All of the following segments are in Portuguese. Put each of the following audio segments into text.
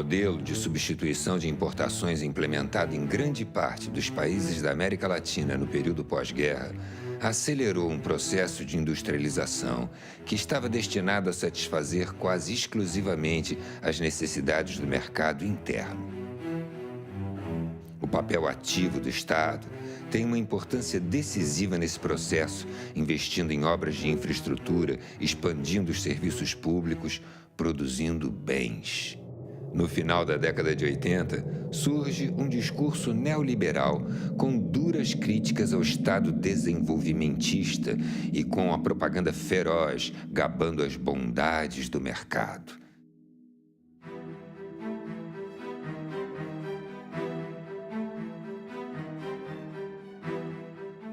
modelo de substituição de importações implementado em grande parte dos países da América Latina no período pós-guerra acelerou um processo de industrialização que estava destinado a satisfazer quase exclusivamente as necessidades do mercado interno. O papel ativo do Estado tem uma importância decisiva nesse processo, investindo em obras de infraestrutura, expandindo os serviços públicos, produzindo bens. No final da década de 80, surge um discurso neoliberal com duras críticas ao Estado desenvolvimentista e com a propaganda feroz gabando as bondades do mercado.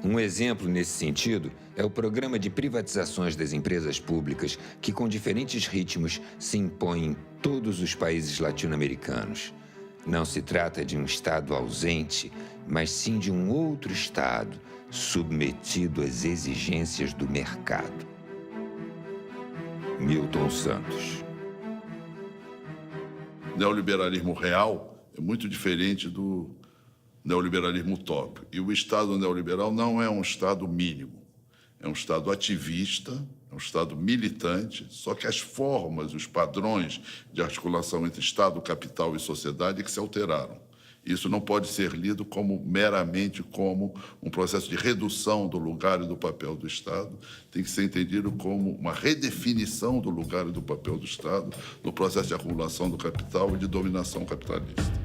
Um exemplo nesse sentido é o programa de privatizações das empresas públicas que, com diferentes ritmos, se impõe em todos os países latino-americanos. Não se trata de um Estado ausente, mas sim de um outro Estado submetido às exigências do mercado. Milton Santos. O neoliberalismo real é muito diferente do neoliberalismo utópico. E o Estado neoliberal não é um Estado mínimo, é um Estado ativista, é um Estado militante, só que as formas, os padrões de articulação entre Estado, capital e sociedade é que se alteraram. Isso não pode ser lido meramente como um processo de redução do lugar e do papel do Estado, tem que ser entendido como uma redefinição do lugar e do papel do Estado no processo de acumulação do capital e de dominação capitalista.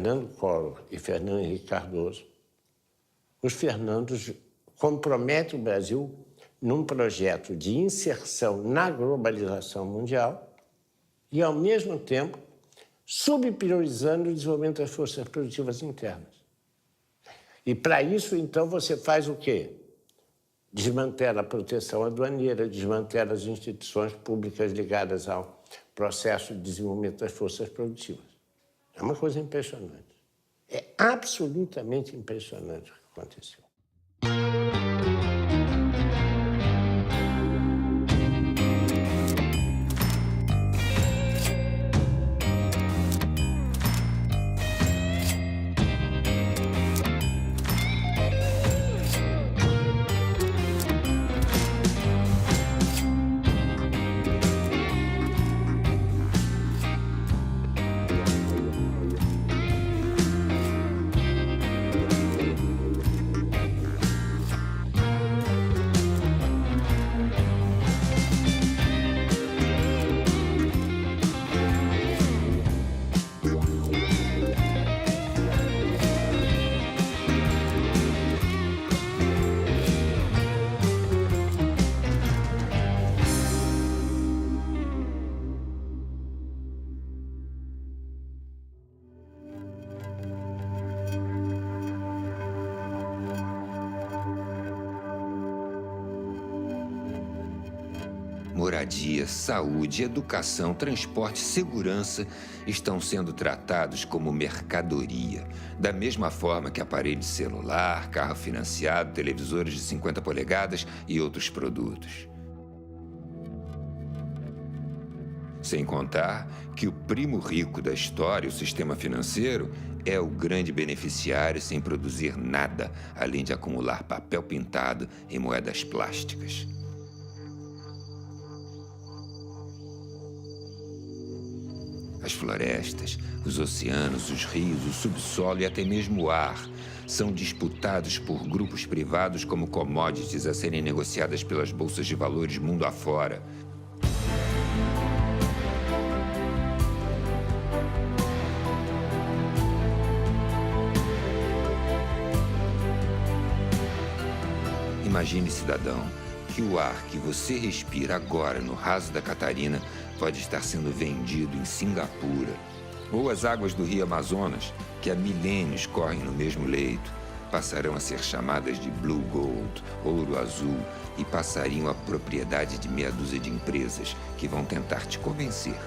Fernando Collor e Fernando Henrique Cardoso, os Fernandos comprometem o Brasil num projeto de inserção na globalização mundial e, ao mesmo tempo, subpriorizando o desenvolvimento das forças produtivas internas. E, para isso, então, você faz o quê? Desmantela a proteção aduaneira, desmantela as instituições públicas ligadas ao processo de desenvolvimento das forças produtivas. É uma coisa impressionante. É absolutamente impressionante o que aconteceu. Moradia, saúde, educação, transporte, segurança estão sendo tratados como mercadoria, da mesma forma que aparelho de celular, carro financiado, televisores de 50 polegadas e outros produtos. Sem contar que o primo rico da história, o sistema financeiro, é o grande beneficiário sem produzir nada, além de acumular papel pintado e moedas plásticas. As florestas, os oceanos, os rios, o subsolo e até mesmo o ar são disputados por grupos privados como commodities a serem negociadas pelas bolsas de valores mundo afora. Imagine, cidadão, que o ar que você respira agora no raso da Catarina pode estar sendo vendido em Singapura, ou as águas do Rio Amazonas, que há milênios correm no mesmo leito, passarão a ser chamadas de Blue Gold, ouro azul, e passariam a propriedade de meia dúzia de empresas que vão tentar te convencer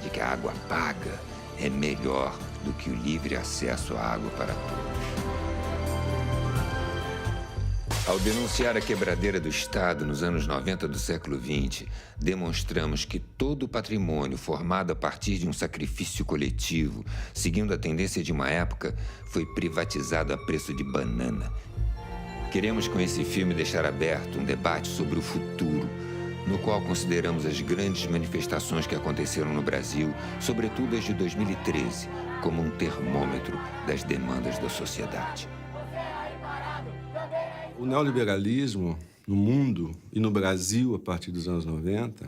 de que a água paga é melhor do que o livre acesso à água para todos. Ao denunciar a quebradeira do Estado nos anos 90 do século XX, demonstramos que todo o patrimônio formado a partir de um sacrifício coletivo, seguindo a tendência de uma época, foi privatizado a preço de banana. Queremos com esse filme deixar aberto um debate sobre o futuro, no qual consideramos as grandes manifestações que aconteceram no Brasil, sobretudo as de 2013, como um termômetro das demandas da sociedade. O neoliberalismo no mundo e no Brasil, a partir dos anos 90,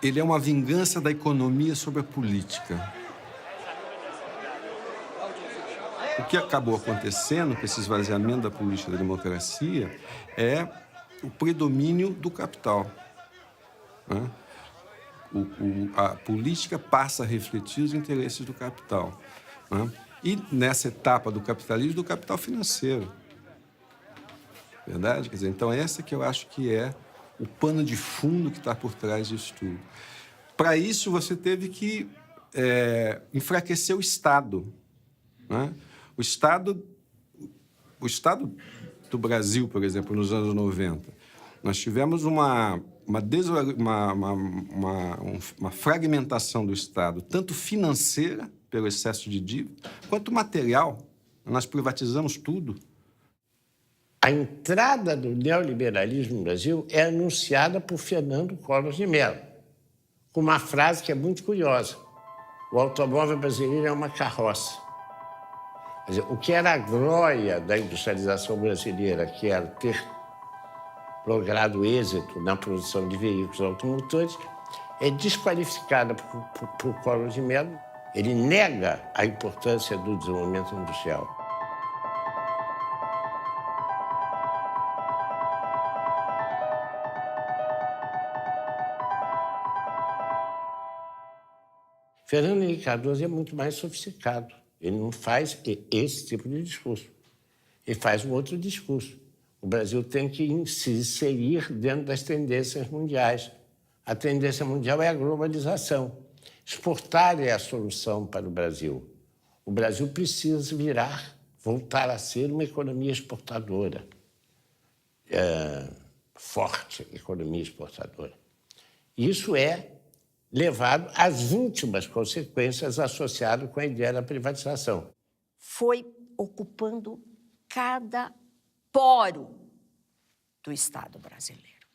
ele é uma vingança da economia sobre a política. O que acabou acontecendo com esse esvaziamento da política da democracia é o predomínio do capital, né? A política passa a refletir os interesses do capital, né? E nessa etapa do capitalismo, do capital financeiro. Verdade? Quer dizer, então essa que eu acho que é o pano de fundo que está por trás disso tudo. Para isso, você teve que enfraquecer o Estado, né? O Estado do Brasil, por exemplo, nos anos 90, nós tivemos uma fragmentação do Estado, tanto financeira, pelo excesso de dívida, quanto material. Nós privatizamos tudo. A entrada do neoliberalismo no Brasil é anunciada por Fernando Collor de Mello, com uma frase que é muito curiosa. O automóvel brasileiro é uma carroça. Quer dizer, o que era a glória da industrialização brasileira, que era ter logrado êxito na produção de veículos automotores, é desqualificada por Collor de Mello. Ele nega a importância do desenvolvimento industrial. Fernando Henrique Cardoso é muito mais sofisticado. Ele não faz esse tipo de discurso. Ele faz um outro discurso. O Brasil tem que se inserir dentro das tendências mundiais. A tendência mundial é a globalização. Exportar é a solução para o Brasil. O Brasil precisa voltar a ser uma economia exportadora. Forte economia exportadora. Isso é levado às últimas consequências associadas com a ideia da privatização. Foi ocupando cada poro do Estado brasileiro.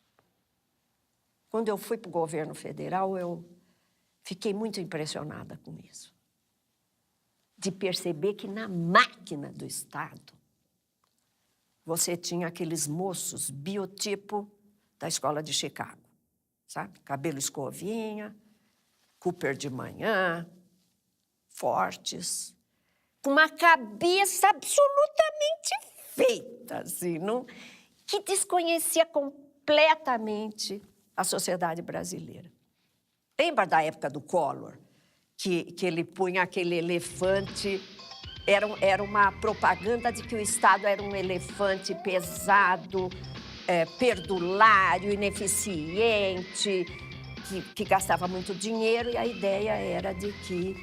Quando eu fui para o governo federal, eu fiquei muito impressionada com isso. De perceber que na máquina do Estado, você tinha aqueles moços biotipo da escola de Chicago, sabe? Cabelo escovinha, Cooper de manhã, fortes, com uma cabeça absolutamente feita, assim, que desconhecia completamente a sociedade brasileira. Lembra da época do Collor, que ele punha aquele elefante, era uma propaganda de que o Estado era um elefante pesado, perdulário, ineficiente, que gastava muito dinheiro, e a ideia era de que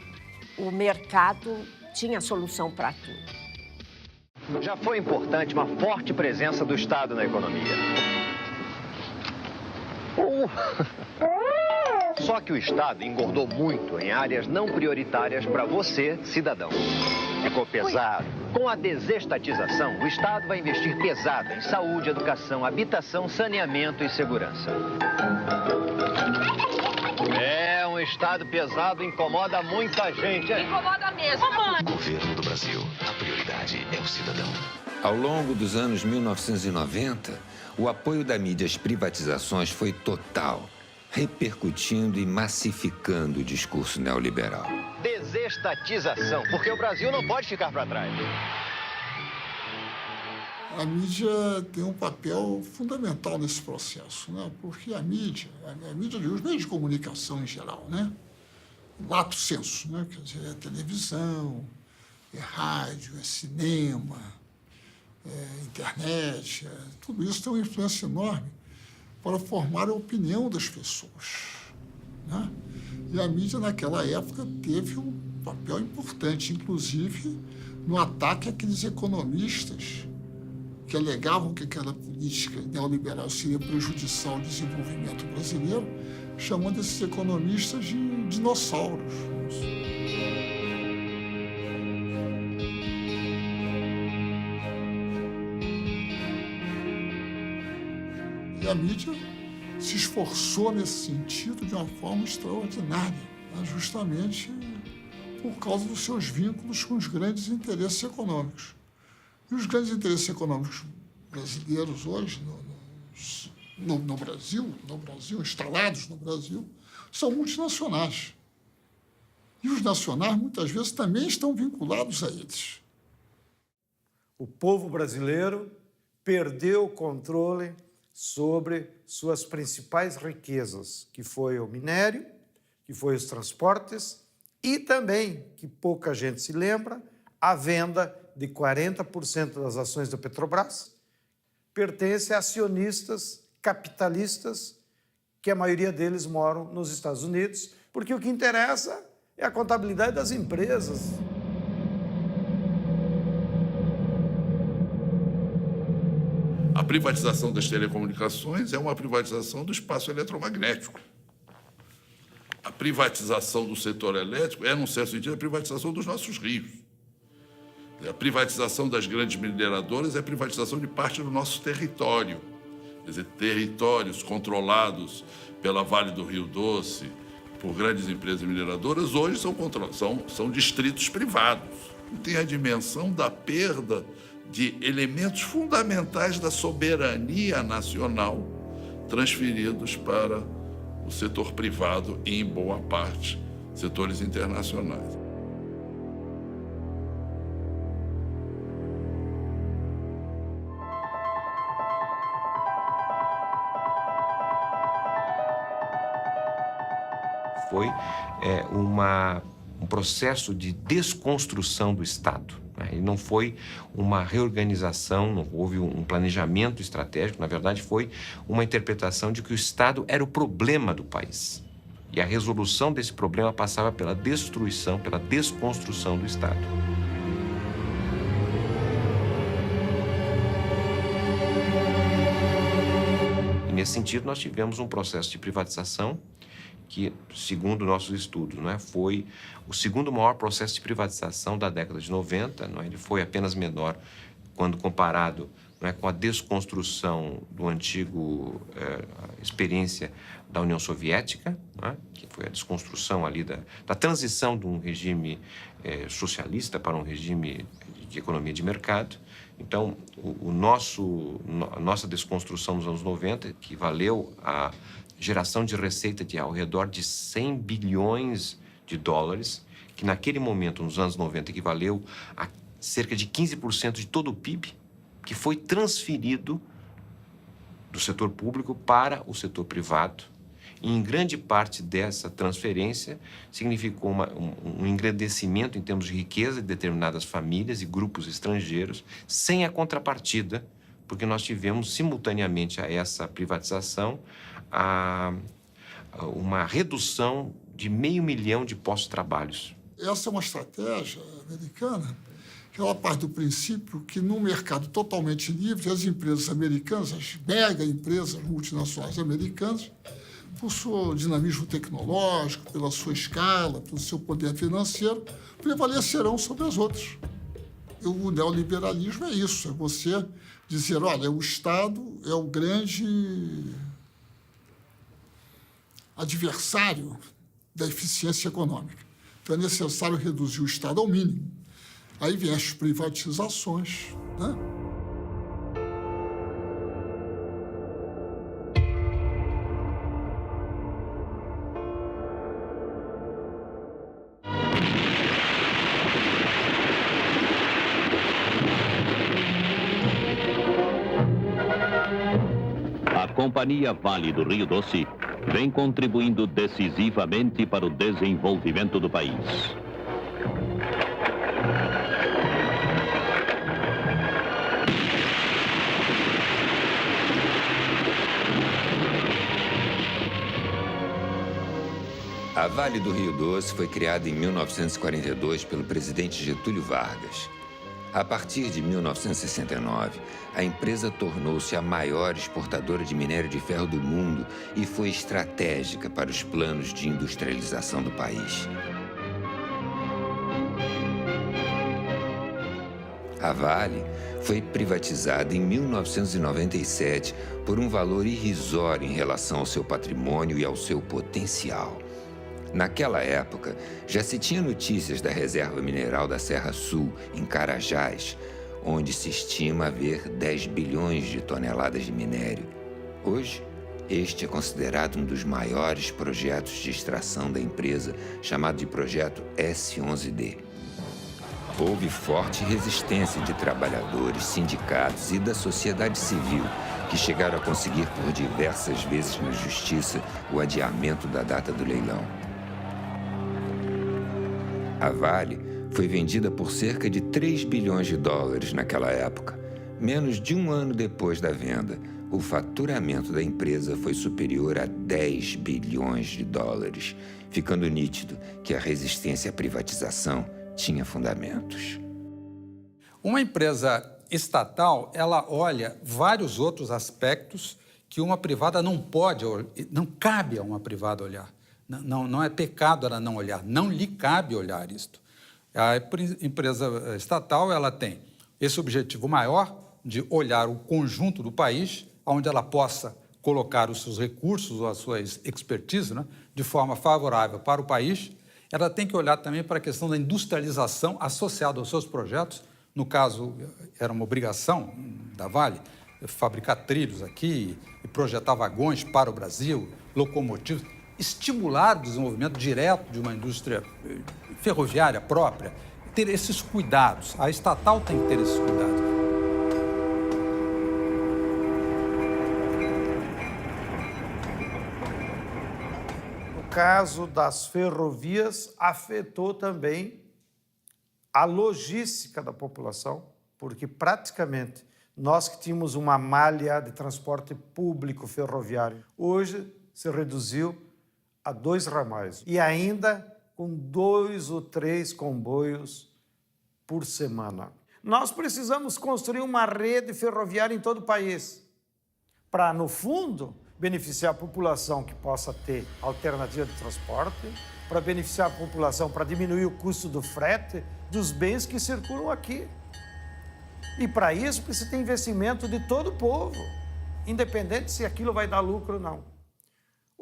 o mercado tinha solução para tudo. Já foi importante uma forte presença do Estado na economia. Só que o Estado engordou muito em áreas não prioritárias para você, cidadão. Ficou pesado. Com a desestatização, o Estado vai investir pesado em saúde, educação, habitação, saneamento e segurança. Um Estado pesado incomoda muita gente. Incomoda mesmo. Governo do Brasil. A prioridade é o cidadão. Ao longo dos anos 1990, o apoio da mídia às privatizações foi total, repercutindo e massificando o discurso neoliberal. Desestatização, porque o Brasil não pode ficar para trás. A mídia tem um papel fundamental nesse processo, né? Porque a mídia de os meios de comunicação em geral, né? Lato sensu, né? Quer dizer, é televisão, é rádio, é cinema, internet, tudo isso tem uma influência enorme para formar a opinião das pessoas, né? E a mídia, naquela época, teve um papel importante, inclusive no ataque àqueles economistas que alegavam que aquela política neoliberal seria prejudicial ao desenvolvimento brasileiro, chamando esses economistas de dinossauros. E a mídia se esforçou nesse sentido de uma forma extraordinária, né? Justamente por causa dos seus vínculos com os grandes interesses econômicos. E os grandes interesses econômicos brasileiros hoje, no Brasil, instalados no Brasil, são multinacionais. E os nacionais, muitas vezes, também estão vinculados a eles. O povo brasileiro perdeu o controle sobre suas principais riquezas, que foi o minério, que foi os transportes e também, que pouca gente se lembra, a venda de 40% das ações da Petrobras pertence a acionistas capitalistas, que a maioria deles moram nos Estados Unidos, porque o que interessa é a contabilidade das empresas. A privatização das telecomunicações é uma privatização do espaço eletromagnético. A privatização do setor elétrico é, num certo sentido, a privatização dos nossos rios. A privatização das grandes mineradoras é a privatização de parte do nosso território. Quer dizer, territórios controlados pela Vale do Rio Doce, por grandes empresas mineradoras, hoje são distritos privados. E tem a dimensão da perda de elementos fundamentais da soberania nacional transferidos para o setor privado e, em boa parte, setores internacionais. Foi um processo de desconstrução do Estado. E não foi uma reorganização, não houve um planejamento estratégico, na verdade foi uma interpretação de que o Estado era o problema do país. E a resolução desse problema passava pela destruição, pela desconstrução do Estado. E nesse sentido nós tivemos um processo de privatização que, segundo nossos estudos, foi o segundo maior processo de privatização da década de 90. Ele foi apenas menor quando comparado com a desconstrução do antigo experiência da União Soviética, que foi a desconstrução ali da transição de um regime socialista para um regime de economia de mercado. Então, a nossa desconstrução nos anos 90, que valeu a geração de receita de ao redor de 100 bilhões de dólares, que naquele momento, nos anos 90, equivaleu a cerca de 15% de todo o PIB, que foi transferido do setor público para o setor privado. E em grande parte dessa transferência significou um engrandecimento em termos de riqueza de determinadas famílias e grupos estrangeiros, sem a contrapartida, porque nós tivemos simultaneamente a essa privatização uma redução de 500 mil de postos de trabalho. Essa é uma estratégia americana que ela parte do princípio que, num mercado totalmente livre, as empresas americanas, as mega empresas multinacionais americanas, por seu dinamismo tecnológico, pela sua escala, pelo seu poder financeiro, prevalecerão sobre as outras. O neoliberalismo é isso, é você dizer, olha, o Estado é o grande adversário da eficiência econômica. Então, é necessário reduzir o Estado ao mínimo. Aí vem as privatizações, né? A Companhia Vale do Rio Doce vem contribuindo decisivamente para o desenvolvimento do país. A Vale do Rio Doce foi criada em 1942 pelo presidente Getúlio Vargas. A partir de 1969, a empresa tornou-se a maior exportadora de minério de ferro do mundo e foi estratégica para os planos de industrialização do país. A Vale foi privatizada em 1997 por um valor irrisório em relação ao seu patrimônio e ao seu potencial. Naquela época, já se tinha notícias da reserva mineral da Serra Sul, em Carajás, onde se estima haver 10 bilhões de toneladas de minério. Hoje, este é considerado um dos maiores projetos de extração da empresa, chamado de Projeto S11D. Houve forte resistência de trabalhadores, sindicatos e da sociedade civil, que chegaram a conseguir por diversas vezes na justiça o adiamento da data do leilão. A Vale foi vendida por cerca de 3 bilhões de dólares naquela época. Menos de um ano depois da venda, o faturamento da empresa foi superior a 10 bilhões de dólares, ficando nítido que a resistência à privatização tinha fundamentos. Uma empresa estatal, ela olha vários outros aspectos que uma privada não pode, não cabe a uma privada olhar. Não é pecado ela não olhar, não lhe cabe olhar isto. A empresa estatal, ela tem esse objetivo maior de olhar o conjunto do país, onde ela possa colocar os seus recursos ou as suas expertise, né, de forma favorável para o país. Ela tem que olhar também para a questão da industrialização associada aos seus projetos. No caso, era uma obrigação da Vale fabricar trilhos aqui e projetar vagões para o Brasil, locomotivas, estimular o desenvolvimento direto de uma indústria ferroviária própria, ter esses cuidados. A estatal tem que ter esses cuidados. No caso das ferrovias, afetou também a logística da população, porque praticamente nós que tínhamos uma malha de transporte público ferroviário, hoje se reduziu a 2 ramais e ainda com 2 ou 3 comboios por semana. Nós precisamos construir uma rede ferroviária em todo o país para, no fundo, beneficiar a população que possa ter alternativa de transporte, para beneficiar a população, para diminuir o custo do frete dos bens que circulam aqui. E para isso precisa ter investimento de todo o povo, independente se aquilo vai dar lucro ou não.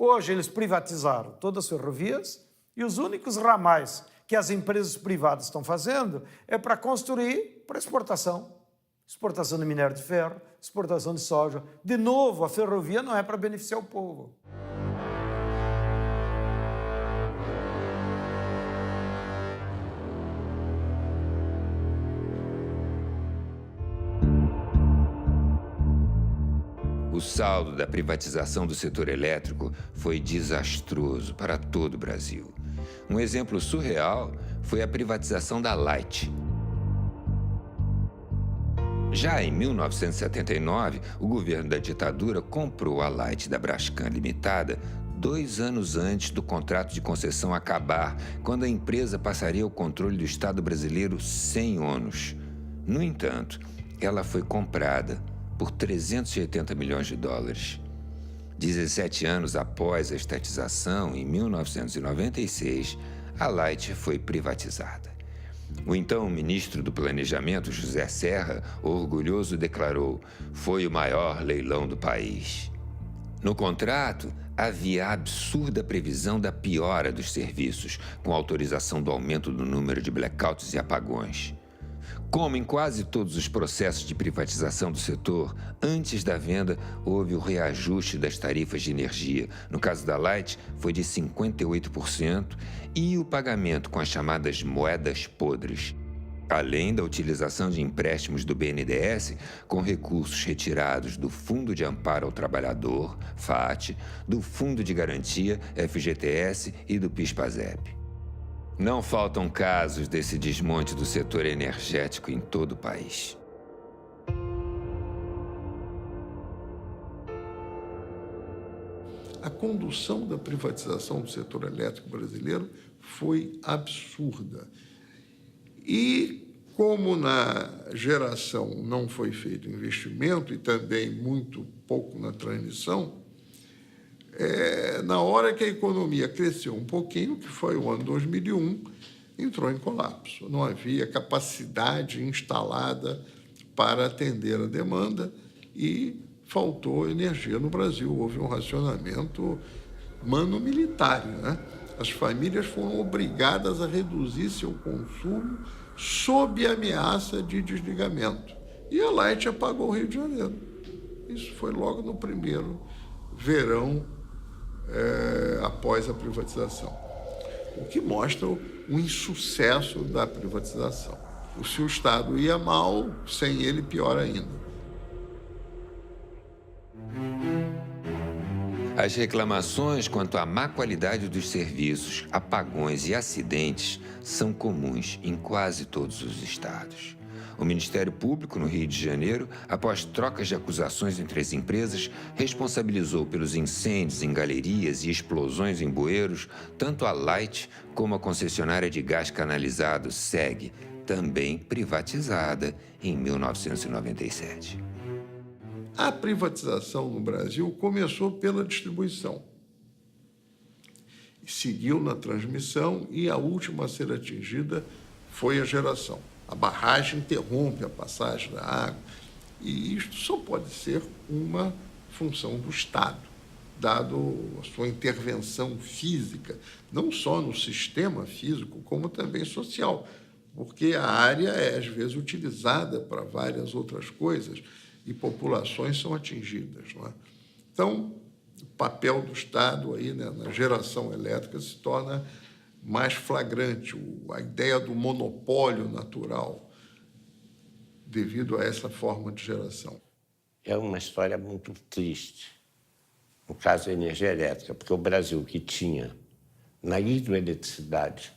Hoje eles privatizaram todas as ferrovias e os únicos ramais que as empresas privadas estão fazendo é para construir para exportação. Exportação de minério de ferro, exportação de soja. De novo, a ferrovia não é para beneficiar o povo. O saldo da privatização do setor elétrico foi desastroso para todo o Brasil. Um exemplo surreal foi a privatização da Light. Já em 1979, o governo da ditadura comprou a Light da Braskem Limitada 2 anos antes do contrato de concessão acabar, quando a empresa passaria ao controle do Estado brasileiro sem ônus. No entanto, ela foi comprada por 380 milhões de dólares. 17 anos após a estatização, em 1996, a Light foi privatizada. O então ministro do Planejamento, José Serra, orgulhoso, declarou: "Foi o maior leilão do país." No contrato, havia a absurda previsão da piora dos serviços, com autorização do aumento do número de blackouts e apagões. Como em quase todos os processos de privatização do setor, antes da venda houve o reajuste das tarifas de energia. No caso da Light, foi de 58%, e o pagamento com as chamadas moedas podres, além da utilização de empréstimos do BNDES com recursos retirados do Fundo de Amparo ao Trabalhador, FAT, do Fundo de Garantia, FGTS, e do PIS/PASEP. Não faltam casos desse desmonte do setor energético em todo o país. A condução da privatização do setor elétrico brasileiro foi absurda. E, como na geração não foi feito investimento e também muito pouco na transmissão, na hora que a economia cresceu um pouquinho, que foi o ano 2001, entrou em colapso. Não havia capacidade instalada para atender a demanda e faltou energia no Brasil. Houve um racionamento mano-militário, né? As famílias foram obrigadas a reduzir seu consumo sob ameaça de desligamento. E a Light apagou o Rio de Janeiro. Isso foi logo no primeiro verão após a privatização. O que mostra o insucesso da privatização. Se o Estado ia mal, sem ele, pior ainda. As reclamações quanto à má qualidade dos serviços, apagões e acidentes são comuns em quase todos os estados. O Ministério Público, no Rio de Janeiro, após trocas de acusações entre as empresas, responsabilizou pelos incêndios em galerias e explosões em bueiros tanto a Light como a concessionária de gás canalizado SEG, também privatizada em 1997. A privatização no Brasil começou pela distribuição, seguiu na transmissão e a última a ser atingida foi a geração. A barragem interrompe a passagem da água e isto só pode ser uma função do Estado, dado a sua intervenção física, não só no sistema físico, como também social, porque a área é, às vezes, utilizada para várias outras coisas e populações são atingidas, não é? Então, o papel do Estado aí, né, na geração elétrica se torna mais flagrante, a ideia do monopólio natural devido a essa forma de geração. É uma história muito triste, no caso da energia elétrica, porque o Brasil, que tinha na hidroeletricidade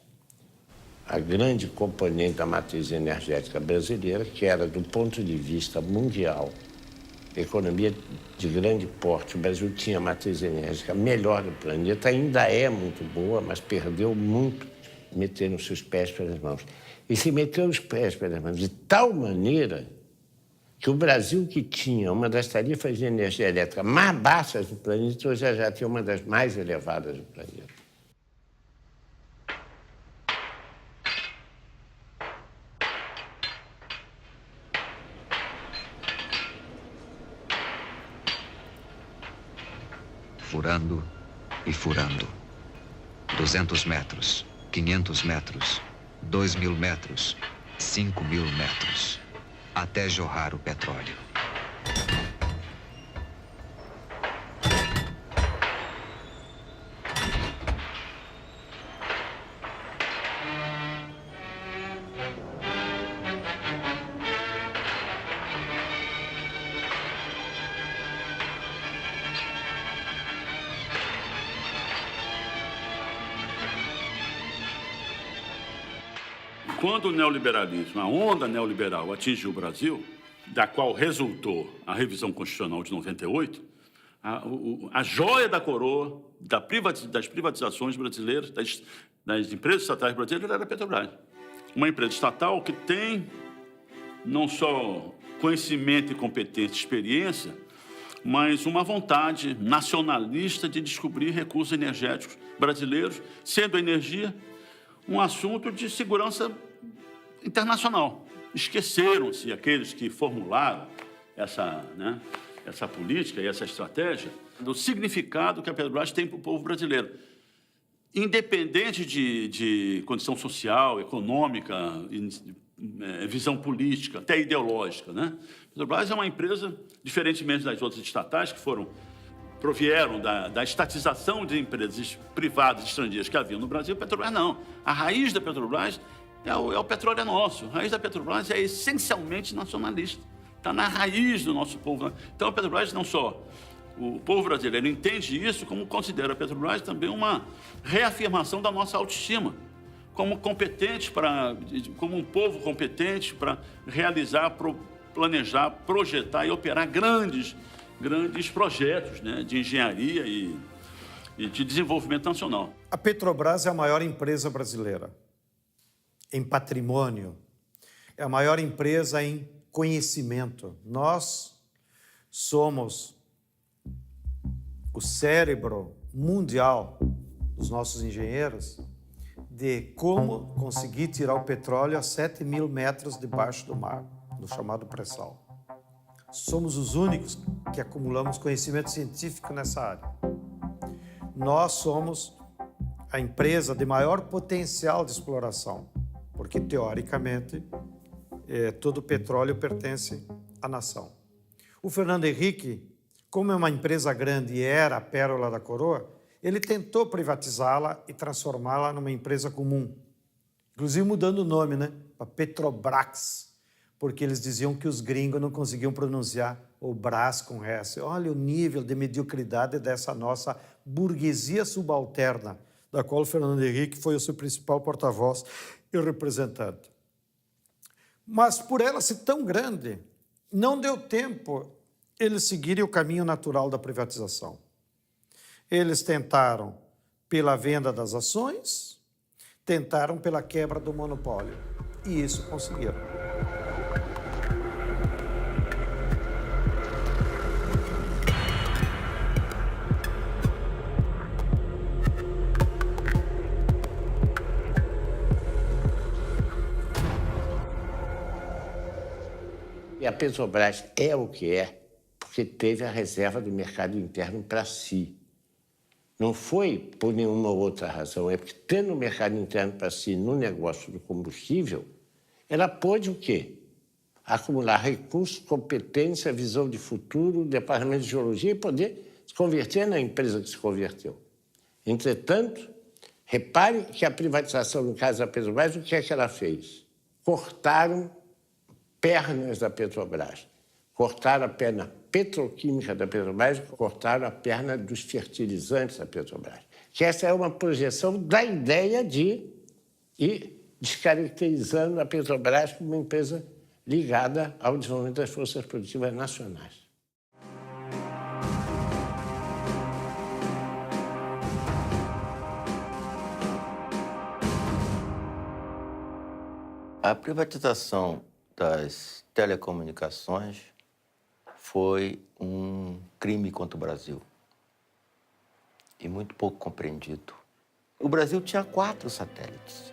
a grande componente da matriz energética brasileira, que era, do ponto de vista mundial, economia de grande porte. O Brasil tinha a matriz energética melhor do planeta, ainda é muito boa, mas perdeu muito metendo os seus pés pelas mãos. E se meteu os pés pelas mãos de tal maneira que o Brasil, que tinha uma das tarifas de energia elétrica mais baixas do planeta, hoje já tem uma das mais elevadas do planeta. Furando e furando. 200 metros, 500 metros, 2.000 metros, 5.000 metros, até jorrar o petróleo. Quando o neoliberalismo, a onda neoliberal atingiu o Brasil, da qual resultou a revisão constitucional de 98, a joia da coroa das privatizações brasileiras, das empresas estatais brasileiras, era a Petrobras. Uma empresa estatal que tem não só conhecimento e competência e experiência, mas uma vontade nacionalista de descobrir recursos energéticos brasileiros, sendo a energia um assunto de segurança internacional. Esqueceram-se aqueles que formularam essa política e essa estratégia do significado que a Petrobras tem para o povo brasileiro. Independente de condição social, econômica, visão política, até ideológica, né? A Petrobras é uma empresa, diferentemente das outras estatais, que provieram da estatização de empresas privadas estrangeiras que haviam no Brasil. A Petrobras não. A raiz da Petrobras o petróleo é nosso. A raiz da Petrobras é essencialmente nacionalista. Está na raiz do nosso povo. Então, a Petrobras não só o povo brasileiro entende isso, como considera a Petrobras também uma reafirmação da nossa autoestima, como competente como um povo competente para realizar, planejar, projetar e operar grandes projetos, né, de engenharia e de desenvolvimento nacional. A Petrobras é a maior empresa brasileira em patrimônio, é a maior empresa em conhecimento. Nós somos o cérebro mundial dos nossos engenheiros de como conseguir tirar o petróleo a 7.000 metros debaixo do mar, no chamado pré-sal. Somos os únicos que acumulamos conhecimento científico nessa área. Nós somos a empresa de maior potencial de exploração, porque, teoricamente, todo o petróleo pertence à nação. O Fernando Henrique, como é uma empresa grande e era a pérola da coroa, ele tentou privatizá-la e transformá-la numa empresa comum, inclusive mudando o nome, né, para Petrobras, porque eles diziam que os gringos não conseguiam pronunciar o Brás com S. Olha o nível de mediocridade dessa nossa burguesia subalterna, da qual o Fernando Henrique foi o seu principal porta-voz e representante. Mas por ela ser tão grande, não deu tempo eles seguirem o caminho natural da privatização. Eles tentaram pela venda das ações, tentaram pela quebra do monopólio, e isso conseguiram. E a Petrobras é o que é porque teve a reserva do mercado interno para si. Não foi por nenhuma outra razão, é porque tendo o mercado interno para si no negócio do combustível, ela pôde o quê? Acumular recursos, competência, visão de futuro, departamento de geologia e poder se converter na empresa que se converteu. Entretanto, repare que a privatização, no caso da Petrobras, o que é que ela fez? Cortaram pernas da Petrobras, cortaram a perna petroquímica da Petrobras, cortaram a perna dos fertilizantes da Petrobras. Que essa é uma projeção da ideia de ir descaracterizando a Petrobras como uma empresa ligada ao desenvolvimento das forças produtivas nacionais. A privatização das telecomunicações foi um crime contra o Brasil e muito pouco compreendido. O Brasil tinha 4 satélites.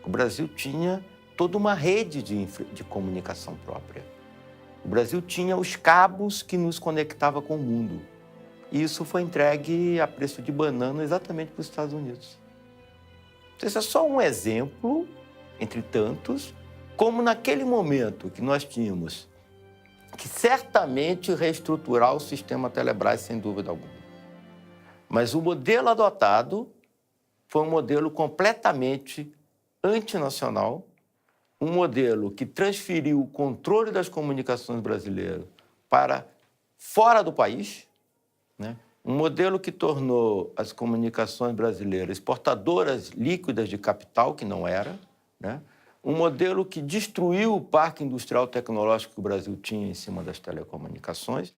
O Brasil tinha toda uma rede de comunicação própria. O Brasil tinha os cabos que nos conectavam com o mundo. E isso foi entregue a preço de banana exatamente para os Estados Unidos. Esse é só um exemplo, entre tantos, como naquele momento que nós tínhamos que certamente reestruturar o sistema Telebrás, sem dúvida alguma. Mas o modelo adotado foi um modelo completamente antinacional, um modelo que transferiu o controle das comunicações brasileiras para fora do país, né? Um modelo que tornou as comunicações brasileiras exportadoras líquidas de capital, que não era, né? Um modelo que destruiu o parque industrial tecnológico que o Brasil tinha em cima das telecomunicações.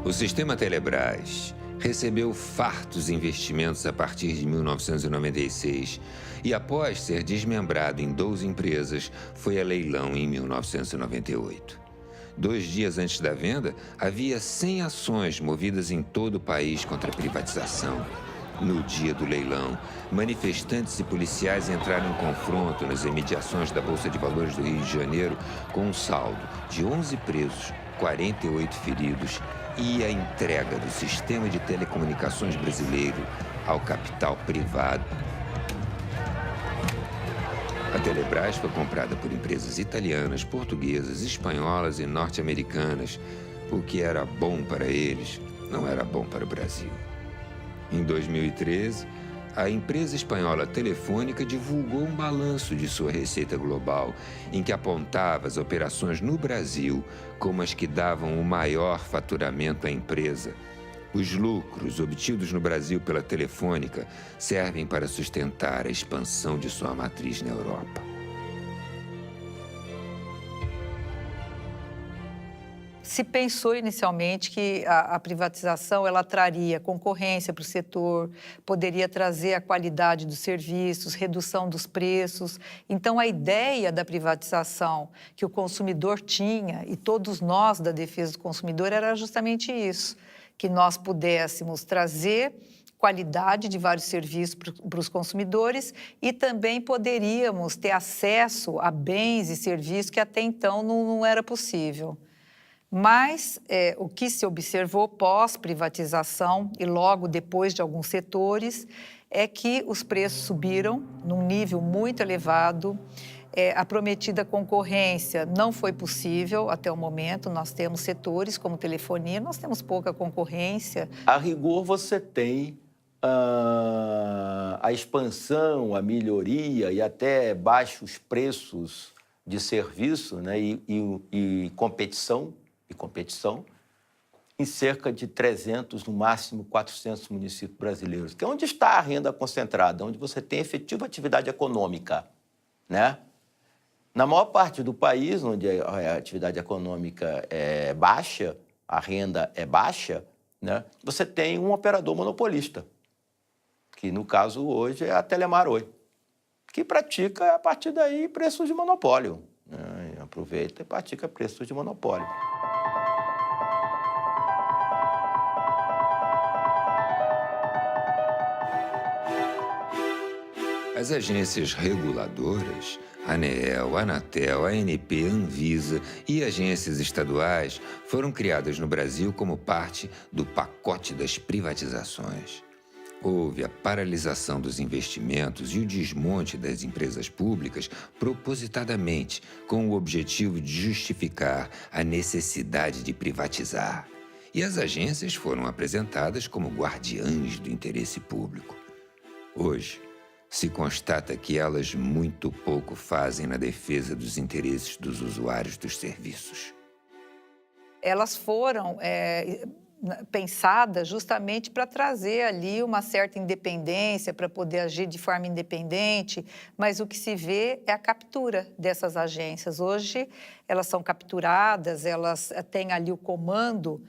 O sistema Telebrás recebeu fartos investimentos a partir de 1996 e, após ser desmembrado em 12 empresas, foi a leilão em 1998. 2 dias antes da venda, havia 100 ações movidas em todo o país contra a privatização. No dia do leilão, manifestantes e policiais entraram em confronto nas imediações da Bolsa de Valores do Rio de Janeiro com um saldo de 11 presos, 48 feridos e a entrega do sistema de telecomunicações brasileiro ao capital privado. A Telebrás foi comprada por empresas italianas, portuguesas, espanholas e norte-americanas. O que era bom para eles não era bom para o Brasil. Em 2013, a empresa espanhola Telefônica divulgou um balanço de sua receita global, em que apontava as operações no Brasil como as que davam o maior faturamento à empresa. Os lucros obtidos no Brasil pela Telefônica servem para sustentar a expansão de sua matriz na Europa. Se pensou inicialmente que a privatização ela traria concorrência para o setor, poderia trazer a qualidade dos serviços, redução dos preços. Então, a ideia da privatização que o consumidor tinha, e todos nós da defesa do consumidor, era justamente isso, que nós pudéssemos trazer qualidade de vários serviços para os consumidores e também poderíamos ter acesso a bens e serviços que até então não era possível. Mas o que se observou pós-privatização e logo depois de alguns setores é que os preços subiram num nível muito elevado. A prometida concorrência não foi possível até o momento. Nós temos setores como telefonia, nós temos pouca concorrência. A rigor, você tem a expansão, a melhoria e até baixos preços de serviço, né, e competição em cerca de 300, no máximo 400 municípios brasileiros, que é onde está a renda concentrada, onde você tem efetiva atividade econômica, né? Na maior parte do país, onde a atividade econômica é baixa, a renda é baixa, né, você tem um operador monopolista, que no caso hoje é a Telemar Oi, que pratica a partir daí preços de monopólio, né? Aproveita e pratica preços de monopólio. As agências reguladoras, ANEEL, Anatel, ANP, Anvisa e agências estaduais foram criadas no Brasil como parte do pacote das privatizações. Houve a paralisação dos investimentos e o desmonte das empresas públicas propositadamente, com o objetivo de justificar a necessidade de privatizar. E as agências foram apresentadas como guardiãs do interesse público. Hoje, se constata que elas muito pouco fazem na defesa dos interesses dos usuários dos serviços. Elas foram pensadas justamente para trazer ali uma certa independência, para poder agir de forma independente, mas o que se vê é a captura dessas agências. Hoje, elas são capturadas, elas têm ali o comando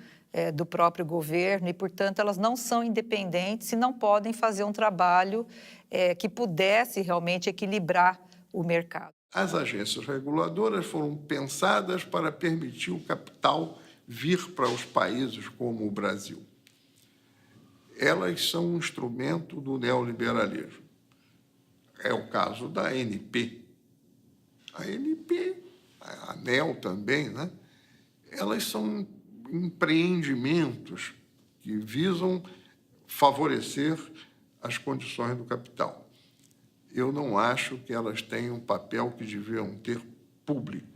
do próprio governo e, portanto, elas não são independentes e não podem fazer um trabalho que pudesse realmente equilibrar o mercado. As agências reguladoras foram pensadas para permitir o capital vir para os países como o Brasil. Elas são um instrumento do neoliberalismo. É o caso da ANP. A ANP, a ANEL também, né? Elas são empreendimentos que visam favorecer as condições do capital. Eu não acho que elas tenham um papel que deviam ter público.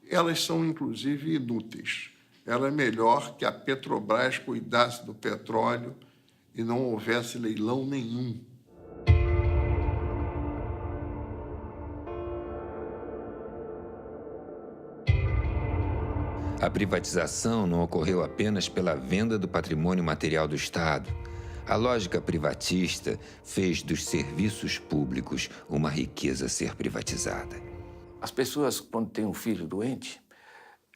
Elas são, inclusive, inúteis. Era melhor que a Petrobras cuidasse do petróleo e não houvesse leilão nenhum. A privatização não ocorreu apenas pela venda do patrimônio material do Estado. A lógica privatista fez dos serviços públicos uma riqueza a ser privatizada. As pessoas, quando têm um filho doente,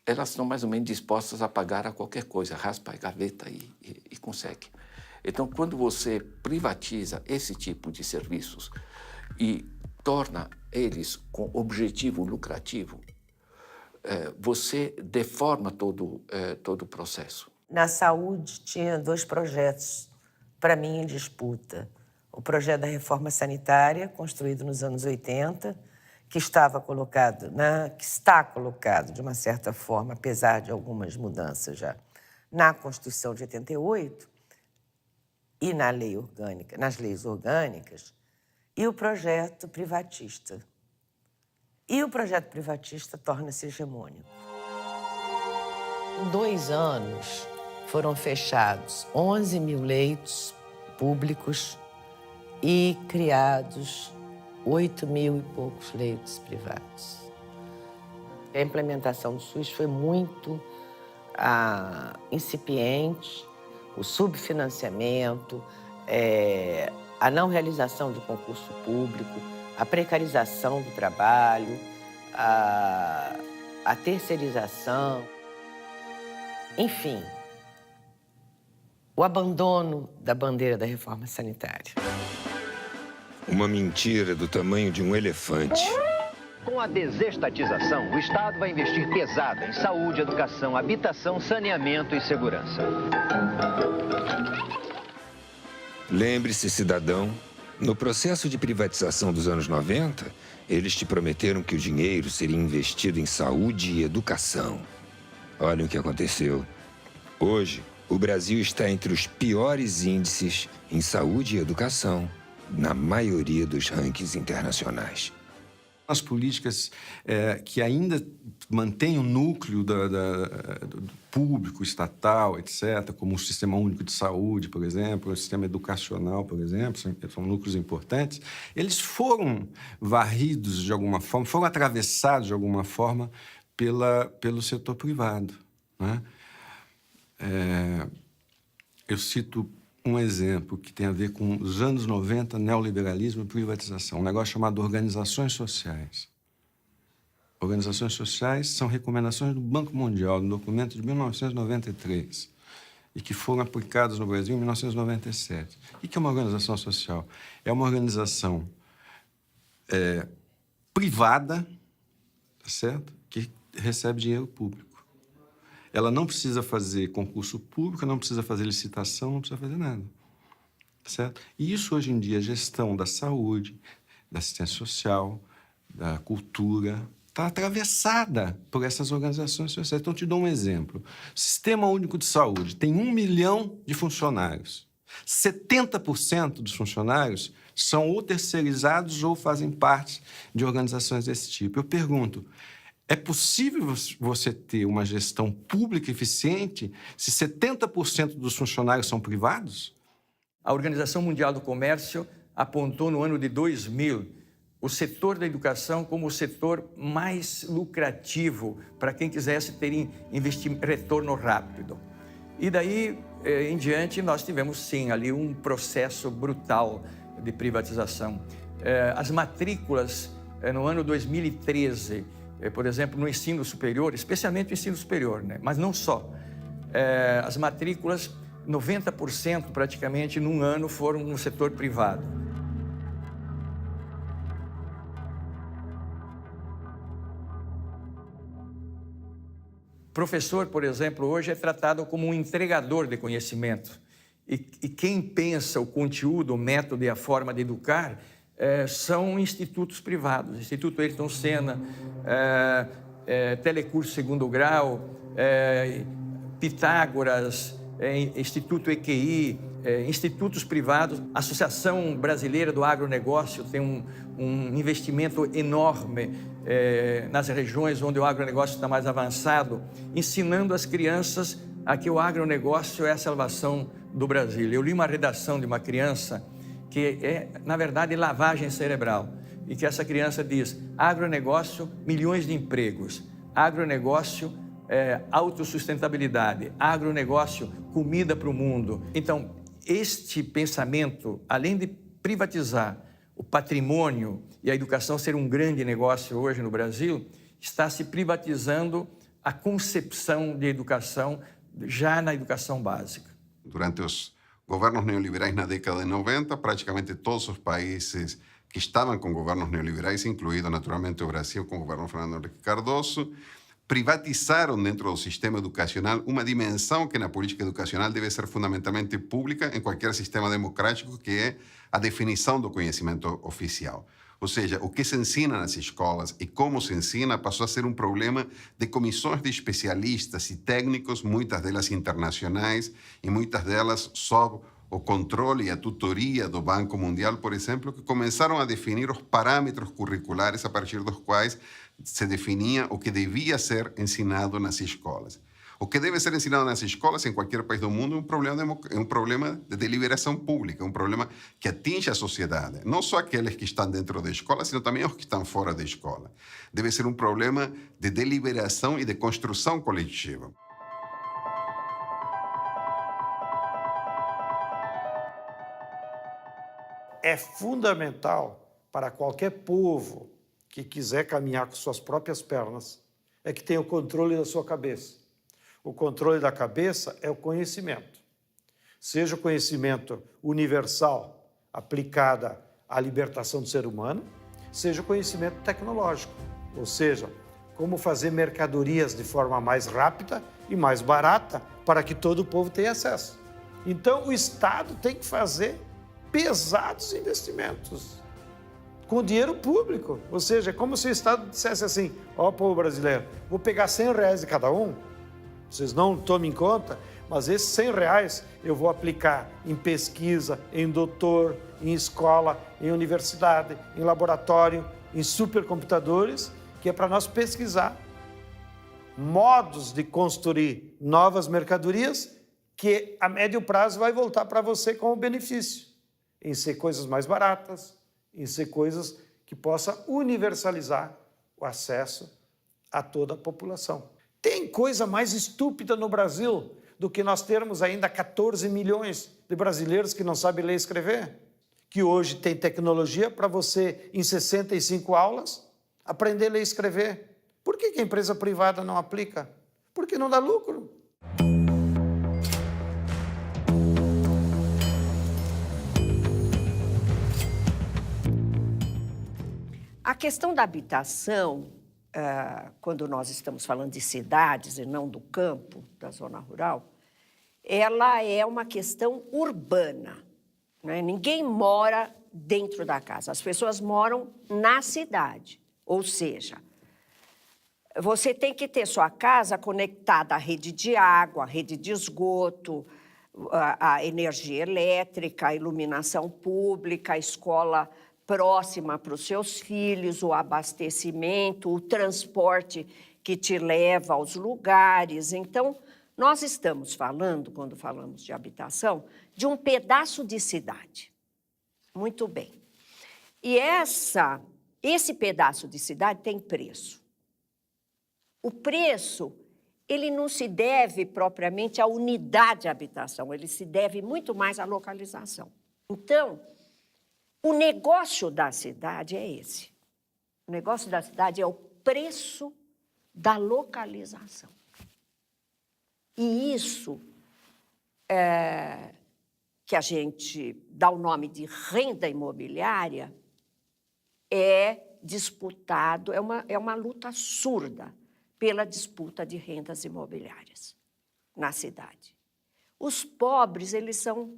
elas estão mais ou menos dispostas a pagar a qualquer coisa, raspa a gaveta e consegue. Então, quando você privatiza esse tipo de serviços e torna eles com objetivo lucrativo, você deforma todo o processo. Na saúde, tinha 2 projetos, para mim, em disputa. O projeto da reforma sanitária, construído nos anos 80, que está colocado, de uma certa forma, apesar de algumas mudanças já, na Constituição de 88 e na lei orgânica, nas leis orgânicas, e o projeto privatista. E o projeto privatista torna-se hegemônico. Em 2 anos, foram fechados 11 mil leitos públicos e criados 8 mil e poucos leitos privados. A implementação do SUS foi muito incipiente, o subfinanciamento, a não realização de concurso público, a precarização do trabalho, a terceirização. Enfim, o abandono da bandeira da reforma sanitária. Uma mentira do tamanho de um elefante. Com a desestatização, o Estado vai investir pesado em saúde, educação, habitação, saneamento e segurança. Lembre-se, cidadão, no processo de privatização dos anos 90, eles te prometeram que o dinheiro seria investido em saúde e educação. Olha o que aconteceu. Hoje, o Brasil está entre os piores índices em saúde e educação, na maioria dos rankings internacionais. As políticas que ainda mantêm o núcleo do público, estatal, etc., como o Sistema Único de Saúde, por exemplo, o sistema educacional, por exemplo, são núcleos importantes, eles foram varridos de alguma forma, foram atravessados de alguma forma pelo setor privado, né? Eu cito um exemplo que tem a ver com os anos 90, neoliberalismo e privatização, um negócio chamado organizações sociais. Organizações sociais são recomendações do Banco Mundial, no documento de 1993, e que foram aplicadas no Brasil em 1997. O que é uma organização social? É uma organização privada, certo? Que recebe dinheiro público. Ela não precisa fazer concurso público, não precisa fazer licitação, não precisa fazer nada, certo? E isso, hoje em dia, a gestão da saúde, da assistência social, da cultura, está atravessada por essas organizações sociais. Então, te dou um exemplo. O Sistema Único de Saúde tem 1 milhão de funcionários. 70% dos funcionários são ou terceirizados ou fazem parte de organizações desse tipo. Eu pergunto, é possível você ter uma gestão pública eficiente se 70% dos funcionários são privados? A Organização Mundial do Comércio apontou no ano de 2000 o setor da educação como o setor mais lucrativo para quem quisesse ter retorno rápido. E daí em diante nós tivemos sim ali um processo brutal de privatização. As matrículas no ano 2013, por exemplo, no ensino superior, especialmente o ensino superior, né? Mas não só. As matrículas, 90% praticamente num ano foram no setor privado. Professor, por exemplo, hoje é tratado como um entregador de conhecimento. E quem pensa o conteúdo, o método e a forma de educar são institutos privados, Instituto Ayrton Senna, Telecurso Segundo Grau, Pitágoras, Instituto EQI, institutos privados. A Associação Brasileira do Agronegócio tem um investimento enorme nas regiões onde o agronegócio está mais avançado, ensinando as crianças a que o agronegócio é a salvação do Brasil. Eu li uma redação de uma criança que é, na verdade, lavagem cerebral, e que essa criança diz: agronegócio, milhões de empregos, agronegócio, autossustentabilidade, agronegócio, comida para o mundo. Então, este pensamento, além de privatizar o patrimônio e a educação ser um grande negócio hoje no Brasil, está se privatizando a concepção de educação já na educação básica. Durante os governos neoliberais na década de 90, praticamente todos os países que estavam com governos neoliberais, incluído naturalmente o Brasil com o governo Fernando Henrique Cardoso, privatizaram dentro do sistema educacional uma dimensão que na política educacional deve ser fundamentalmente pública em qualquer sistema democrático, que é a definição do conhecimento oficial. Ou seja, o que se ensina nas escolas e como se ensina passou a ser um problema de comissões de especialistas e técnicos, muitas delas internacionais e muitas delas sob o controle e a tutoria do Banco Mundial, por exemplo, que começaram a definir os parâmetros curriculares a partir dos quais se definia o que devia ser ensinado nas escolas. O que deve ser ensinado nas escolas em qualquer país do mundo é um problema de deliberação pública, um problema que atinge a sociedade. Não só aqueles que estão dentro da escola, sino também os que estão fora da escola. Deve ser um problema de deliberação e de construção coletiva. É fundamental para qualquer povo que quiser caminhar com suas próprias pernas, é que tenha o controle da sua cabeça. O controle da cabeça é o conhecimento. Seja o conhecimento universal aplicado à libertação do ser humano, seja o conhecimento tecnológico, ou seja, como fazer mercadorias de forma mais rápida e mais barata para que todo o povo tenha acesso. Então, o Estado tem que fazer pesados investimentos com dinheiro público. Ou seja, é como se o Estado dissesse assim, ó, povo brasileiro, vou pegar R$100 de cada um, vocês não tomem em conta, mas esses R$100 eu vou aplicar em pesquisa, em doutor, em escola, em universidade, em laboratório, em supercomputadores, que é para nós pesquisar modos de construir novas mercadorias que a médio prazo vai voltar para você como benefício, em ser coisas mais baratas, em ser coisas que possa universalizar o acesso a toda a população. Tem coisa mais estúpida no Brasil do que nós termos ainda 14 milhões de brasileiros que não sabem ler e escrever? Que hoje tem tecnologia para você, em 65 aulas, aprender a ler e escrever. Por que a empresa privada não aplica? Porque não dá lucro. A questão da habitação, quando nós estamos falando de cidades e não do campo, da zona rural, ela é uma questão urbana, né? Ninguém mora dentro da casa, as pessoas moram na cidade. Ou seja, você tem que ter sua casa conectada à rede de água, à rede de esgoto, à energia elétrica, à iluminação pública, à escola próxima para os seus filhos, o abastecimento, o transporte que te leva aos lugares. Então, nós estamos falando, quando falamos de habitação, de um pedaço de cidade. Muito bem. E esse pedaço de cidade tem preço. O preço, ele não se deve propriamente à unidade de habitação, ele se deve muito mais à localização. Então, o negócio da cidade é esse. O negócio da cidade é o preço da localização. E isso que a gente dá o nome de renda imobiliária é disputado, é uma luta surda pela disputa de rendas imobiliárias na cidade. Os pobres, eles são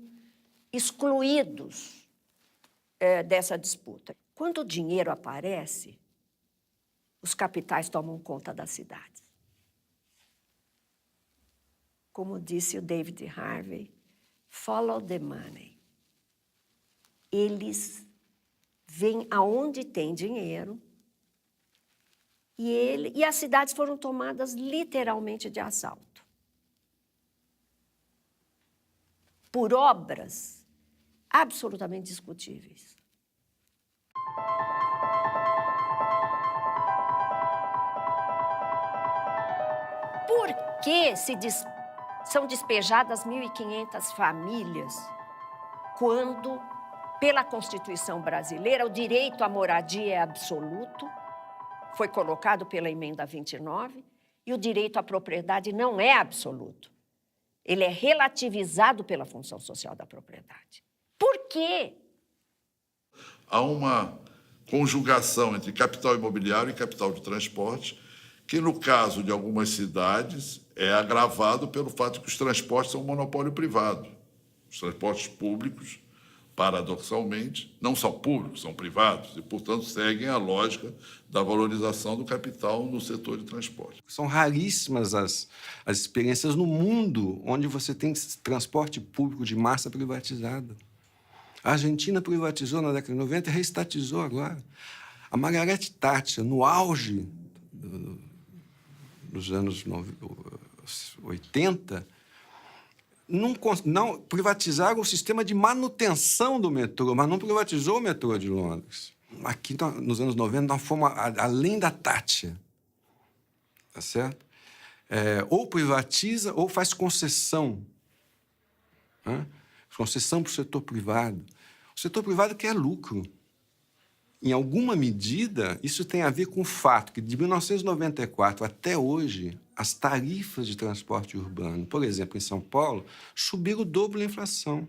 excluídos dessa disputa. Quando o dinheiro aparece, os capitais tomam conta das cidades. Como disse o David Harvey, follow the money. Eles vêm aonde tem dinheiro e as cidades foram tomadas literalmente de assalto. Por obras absolutamente discutíveis. Por que são despejadas 1.500 famílias quando, pela Constituição brasileira, o direito à moradia é absoluto, foi colocado pela Emenda 29, e o direito à propriedade não é absoluto. Ele é relativizado pela função social da propriedade. Por quê? Há uma conjugação entre capital imobiliário e capital de transporte, que, no caso de algumas cidades, é agravado pelo fato de que os transportes são um monopólio privado. Os transportes públicos, paradoxalmente, não são públicos, são privados, e, portanto, seguem a lógica da valorização do capital no setor de transporte. São raríssimas as experiências no mundo onde você tem transporte público de massa privatizado. A Argentina privatizou na década de 90 e reestatizou agora. A Margaret Thatcher, no auge dos anos 80, não privatizaram o sistema de manutenção do metrô, mas não privatizou o metrô de Londres. Aqui, nos anos 90, nós fomos além da Thatcher. Tá certo? Ou privatiza ou faz concessão. Né? Concessão para o setor privado. O setor privado quer lucro. em alguma medida, isso tem a ver com o fato que, de 1994 até hoje, as tarifas de transporte urbano, por exemplo, em São Paulo, subiram o dobro da inflação.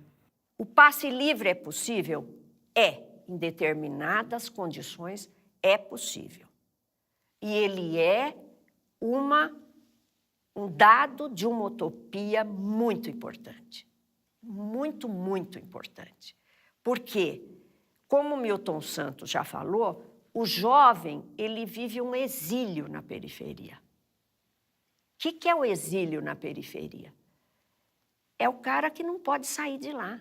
O passe livre é possível? É. Em determinadas condições, é possível. E ele é um dado de uma utopia muito importante. Muito, muito importante. Porque, como Milton Santos já falou, o jovem ele vive um exílio na periferia. O que é o exílio na periferia? É o cara que não pode sair de lá,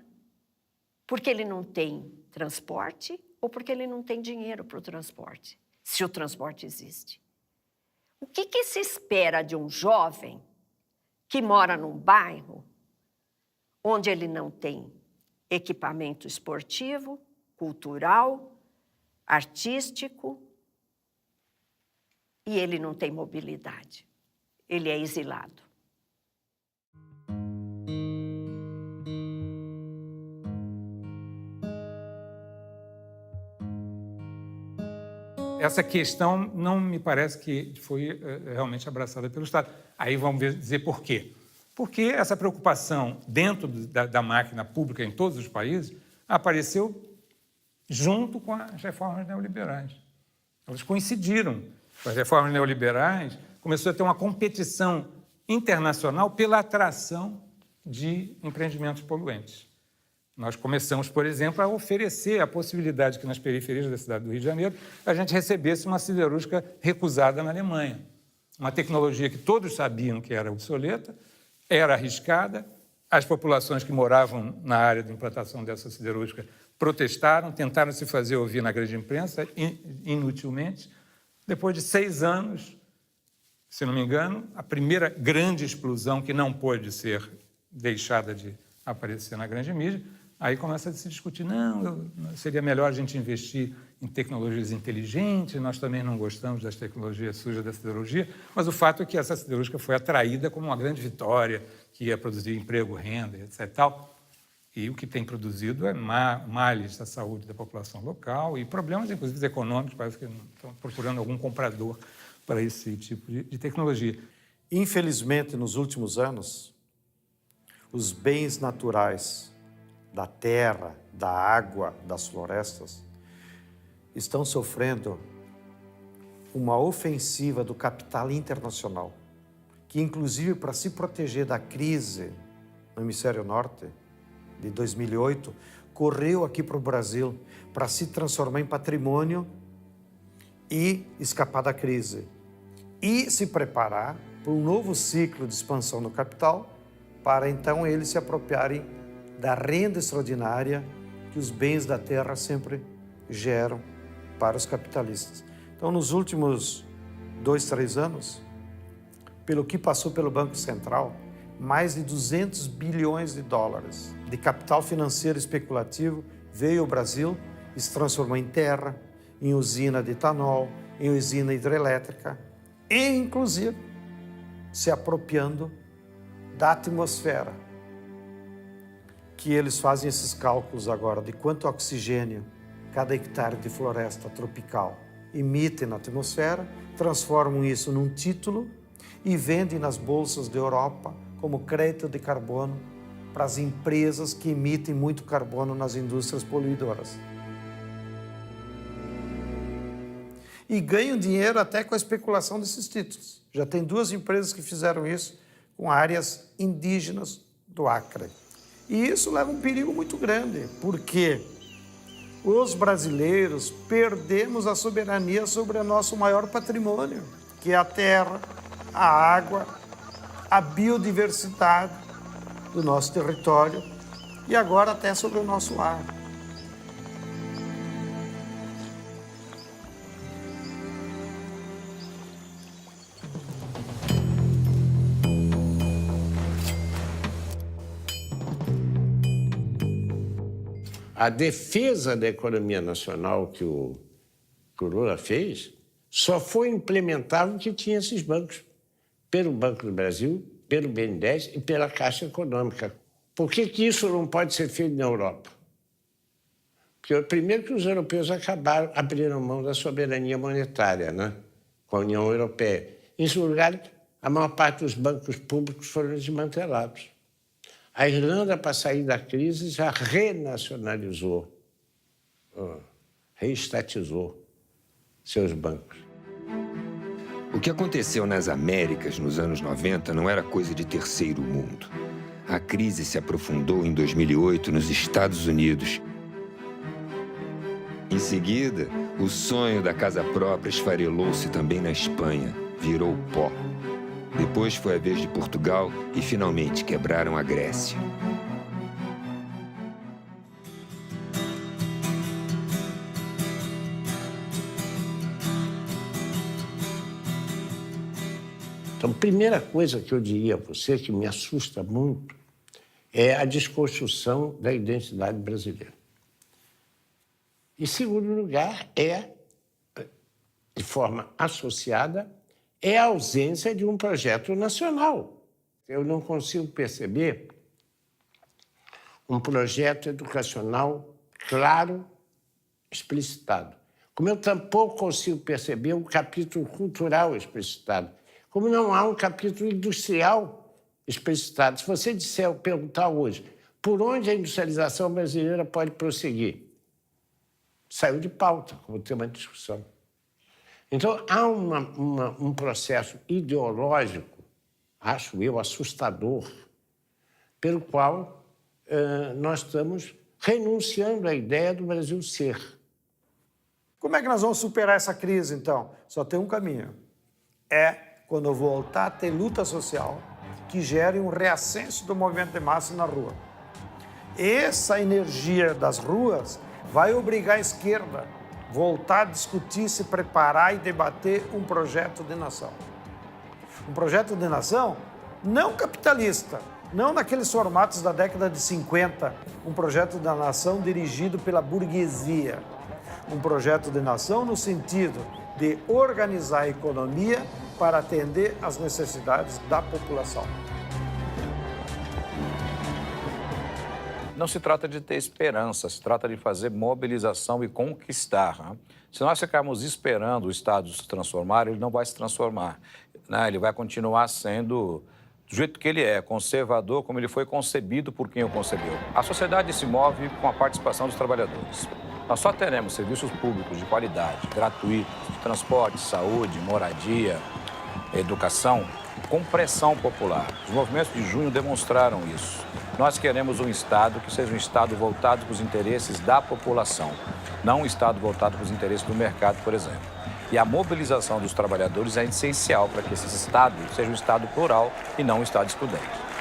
porque ele não tem transporte ou porque ele não tem dinheiro para o transporte, se o transporte existe. O que se espera de um jovem que mora num bairro onde ele não tem equipamento esportivo, cultural, artístico, e ele não tem mobilidade? Ele é exilado. Essa questão não me parece que foi realmente abraçada pelo Estado. Aí vamos dizer por quê. Porque essa preocupação dentro da máquina pública em todos os países apareceu junto com as reformas neoliberais. Elas coincidiram. As reformas neoliberais começou a ter uma competição internacional pela atração de empreendimentos poluentes. Nós começamos, por exemplo, a oferecer a possibilidade que nas periferias da cidade do Rio de Janeiro a gente recebesse uma siderúrgica recusada na Alemanha. Uma tecnologia que todos sabiam que era obsoleta, era arriscada, as populações que moravam na área de implantação dessa siderúrgica protestaram, tentaram se fazer ouvir na grande imprensa, inutilmente. Depois de 6 anos, se não me engano, a primeira grande explosão que não pôde ser deixada de aparecer na grande mídia, aí começa a se discutir, não, seria melhor a gente investir em tecnologias inteligentes, nós também não gostamos das tecnologias sujas da siderurgia, mas o fato é que essa siderúrgica foi atraída como uma grande vitória, que ia produzir emprego, renda, etc. Tal. E o que tem produzido é males à saúde da população local e problemas, inclusive, econômicos, parece que estão procurando algum comprador para esse tipo de tecnologia. Infelizmente, nos últimos anos, os bens naturais da terra, da água, das florestas, estão sofrendo uma ofensiva do capital internacional, que, inclusive, para se proteger da crise no hemisfério norte, de 2008, correu aqui para o Brasil para se transformar em patrimônio e escapar da crise. E se preparar para um novo ciclo de expansão do capital, para então eles se apropriarem da renda extraordinária que os bens da terra sempre geram para os capitalistas. Então, nos últimos 2, 3 anos, pelo que passou pelo Banco Central, mais de 200 bilhões de dólares de capital financeiro especulativo veio ao Brasil e se transformou em terra, em usina de etanol, em usina hidrelétrica e, inclusive, se apropriando da atmosfera, que eles fazem esses cálculos agora de quanto oxigênio cada hectare de floresta tropical emite na atmosfera, transformam isso num título e vendem nas bolsas da Europa como crédito de carbono para as empresas que emitem muito carbono nas indústrias poluidoras. E ganham dinheiro até com a especulação desses títulos. Já tem 2 empresas que fizeram isso com áreas indígenas do Acre. E isso leva um perigo muito grande, porque os brasileiros perdemos a soberania sobre o nosso maior patrimônio, que é a terra, a água, a biodiversidade do nosso território e agora até sobre o nosso ar. A defesa da economia nacional que o Lula fez só foi implementável porque tinha esses bancos, pelo Banco do Brasil, pelo BNDES e pela Caixa Econômica. Por que isso não pode ser feito na Europa? Porque Porque, primeiro, que os europeus abriram mão da soberania monetária, né? Com a União Europeia. Em segundo lugar, a maior parte dos bancos públicos foram desmantelados. A Irlanda, para sair da crise, já renacionalizou, reestatizou seus bancos. O que aconteceu nas Américas nos anos 90 não era coisa de terceiro mundo. A crise se aprofundou em 2008 nos Estados Unidos. Em seguida, o sonho da casa própria esfarelou-se também na Espanha, virou pó. Depois foi a vez de Portugal e, finalmente, quebraram a Grécia. Então, a primeira coisa que eu diria a você, que me assusta muito, é a desconstrução da identidade brasileira. Em segundo lugar, de forma associada, é a ausência de um projeto nacional. Eu não consigo perceber um projeto educacional claro, explicitado. Como eu tampouco consigo perceber um capítulo cultural explicitado. Como não há um capítulo industrial explicitado. Se você perguntar hoje por onde a industrialização brasileira pode prosseguir, saiu de pauta como tema de discussão. Então, há um processo ideológico, acho eu, assustador, pelo qual nós estamos renunciando à ideia do Brasil ser. Como é que nós vamos superar essa crise, então? Só tem um caminho. É quando voltar a ter luta social que gere um reascenso do movimento de massa na rua. Essa energia das ruas vai obrigar a esquerda a voltar a discutir, se preparar e debater um projeto de nação. Um projeto de nação não capitalista, não naqueles formatos da década de 50, um projeto da nação dirigido pela burguesia. Um projeto de nação no sentido de organizar a economia para atender às necessidades da população. Não se trata de ter esperança, se trata de fazer mobilização e conquistar. Né? Se nós ficarmos esperando o Estado se transformar, ele não vai se transformar. Né? Ele vai continuar sendo do jeito que ele é, conservador, como ele foi concebido por quem o concebeu. A sociedade se move com a participação dos trabalhadores. Nós só teremos serviços públicos de qualidade, gratuitos, de transporte, saúde, moradia, educação, com pressão popular. Os movimentos de junho demonstraram isso. Nós queremos um Estado que seja um Estado voltado para os interesses da população, não um Estado voltado para os interesses do mercado, por exemplo. E a mobilização dos trabalhadores é essencial para que esse Estado seja um Estado plural e não um Estado excludente.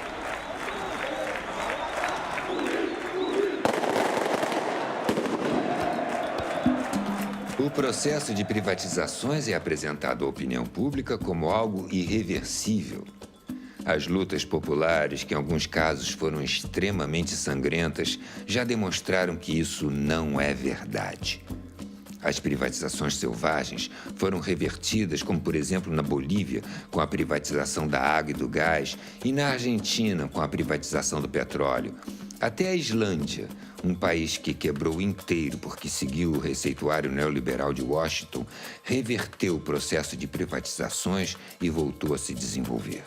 O processo de privatizações é apresentado à opinião pública como algo irreversível. As lutas populares, que em alguns casos foram extremamente sangrentas, já demonstraram que isso não é verdade. As privatizações selvagens foram revertidas, como, por exemplo, na Bolívia, com a privatização da água e do gás, e na Argentina, com a privatização do petróleo. Até a Islândia, um país que quebrou inteiro porque seguiu o receituário neoliberal de Washington, reverteu o processo de privatizações e voltou a se desenvolver.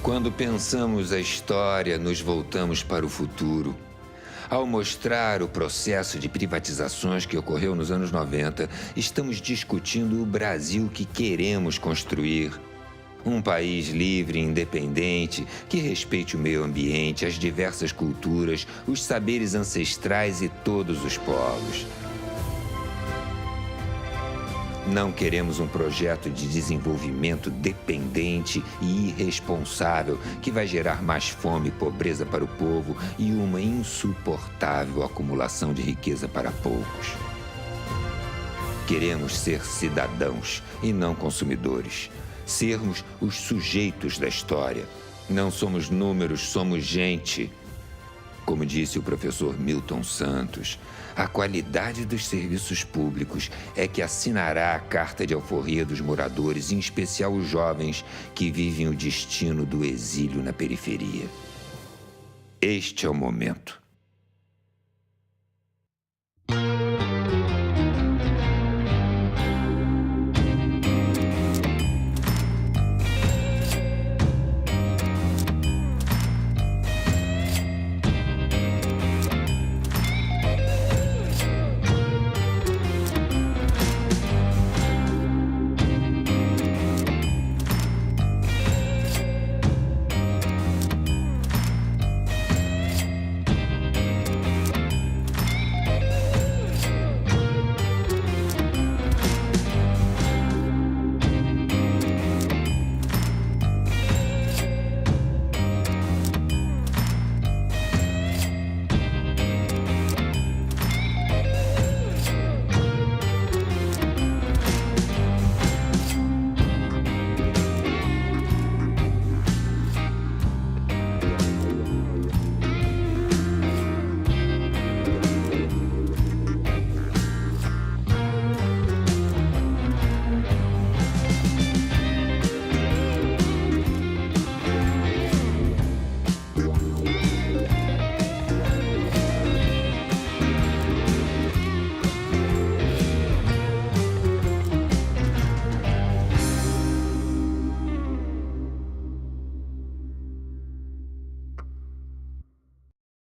Quando pensamos a história, nos voltamos para o futuro. Ao mostrar o processo de privatizações que ocorreu nos anos 90, estamos discutindo o Brasil que queremos construir. Um país livre e independente, que respeite o meio ambiente, as diversas culturas, os saberes ancestrais e todos os povos. Não queremos um projeto de desenvolvimento dependente e irresponsável que vai gerar mais fome e pobreza para o povo e uma insuportável acumulação de riqueza para poucos. Queremos ser cidadãos e não consumidores. Sermos os sujeitos da história. Não somos números, somos gente. Como disse o professor Milton Santos, a qualidade dos serviços públicos é que assinará a carta de alforria dos moradores, em especial os jovens que vivem o destino do exílio na periferia. Este é o momento.